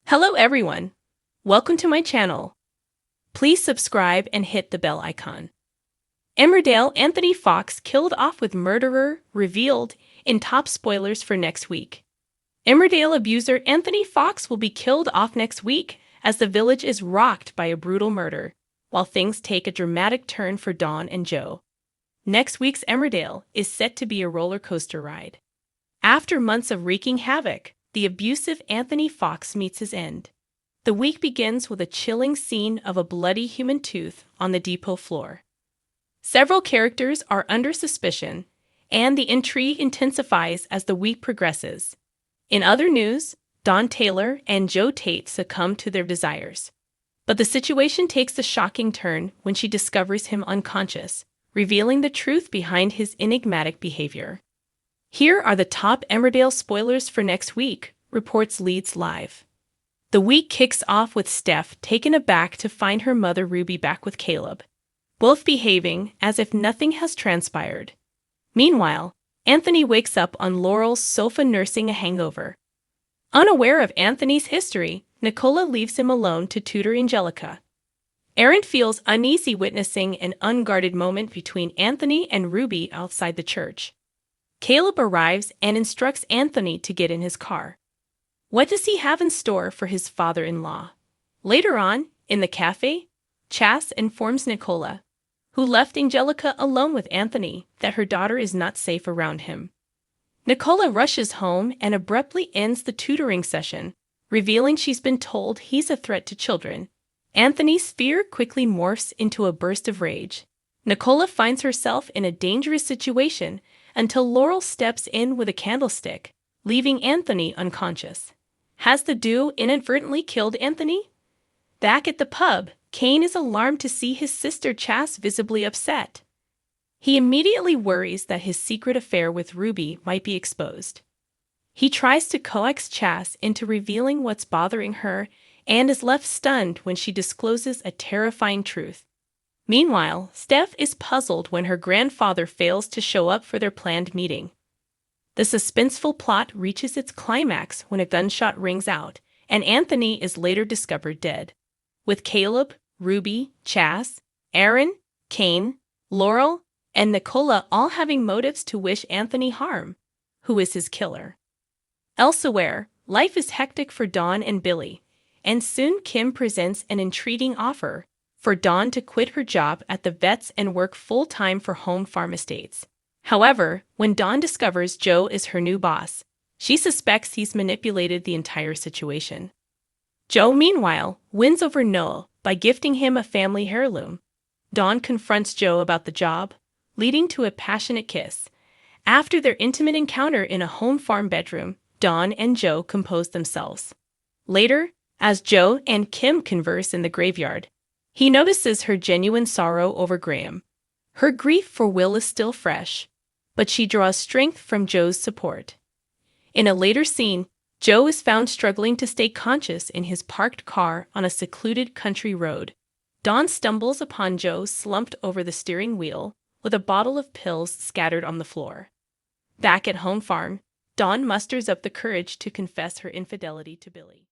Hello everyone! Welcome to my channel. Please subscribe and hit the bell icon. Emmerdale Anthony Fox killed off with murderer revealed in top spoilers for next week. Emmerdale abuser Anthony Fox will be killed off next week as the village is rocked by a brutal murder, while things take a dramatic turn for Dawn and Joe. Next week's Emmerdale is set to be a roller coaster ride. After months of wreaking havoc, the abusive Anthony Fox meets his end. The week begins with a chilling scene of a bloody human tooth on the depot floor. Several characters are under suspicion, and the intrigue intensifies as the week progresses. In other news, Dawn Taylor and Joe Tate succumb to their desires. But the situation takes a shocking turn when she discovers him unconscious, revealing the truth behind his enigmatic behavior. Here are the top Emmerdale spoilers for next week, reports Leeds Live. The week kicks off with Steph taken aback to find her mother Ruby back with Caleb, both behaving as if nothing has transpired. Meanwhile, Anthony wakes up on Laurel's sofa nursing a hangover. Unaware of Anthony's history, Nicola leaves him alone to tutor Angelica. Aaron feels uneasy witnessing an unguarded moment between Anthony and Ruby outside the church. Caleb arrives and instructs Anthony to get in his car. What does he have in store for his father-in-law? Later on, in the cafe, Chas informs Nicola, who left Angelica alone with Anthony, that her daughter is not safe around him. Nicola rushes home and abruptly ends the tutoring session, revealing she's been told he's a threat to children. Anthony's fear quickly morphs into a burst of rage. Nicola finds herself in a dangerous situation until Laurel steps in with a candlestick, leaving Anthony unconscious. Has the duo inadvertently killed Anthony? Back at the pub, Kane is alarmed to see his sister Chas visibly upset. He immediately worries that his secret affair with Ruby might be exposed. He tries to coax Chas into revealing what's bothering her and is left stunned when she discloses a terrifying truth. Meanwhile, Steph is puzzled when her grandfather fails to show up for their planned meeting. The suspenseful plot reaches its climax when a gunshot rings out, and Anthony is later discovered dead. With Caleb, Ruby, Chas, Aaron, Kane, Laurel, and Nicola all having motives to wish Anthony harm, who is his killer. Elsewhere, life is hectic for Dawn and Billy, and soon Kim presents an intriguing offer for Dawn to quit her job at the vets and work full-time for Home Farm Estates. However, when Dawn discovers Joe is her new boss, she suspects he's manipulated the entire situation. Joe, meanwhile, wins over Noel by gifting him a family heirloom. Dawn confronts Joe about the job, leading to a passionate kiss. After their intimate encounter in a home farm bedroom, Dawn and Joe compose themselves. Later, as Joe and Kim converse in the graveyard, he notices her genuine sorrow over Graham. Her grief for Will is still fresh, but she draws strength from Joe's support. In a later scene, Joe is found struggling to stay conscious in his parked car on a secluded country road. Dawn stumbles upon Joe slumped over the steering wheel, with a bottle of pills scattered on the floor. Back at Home Farm, Dawn musters up the courage to confess her infidelity to Billy.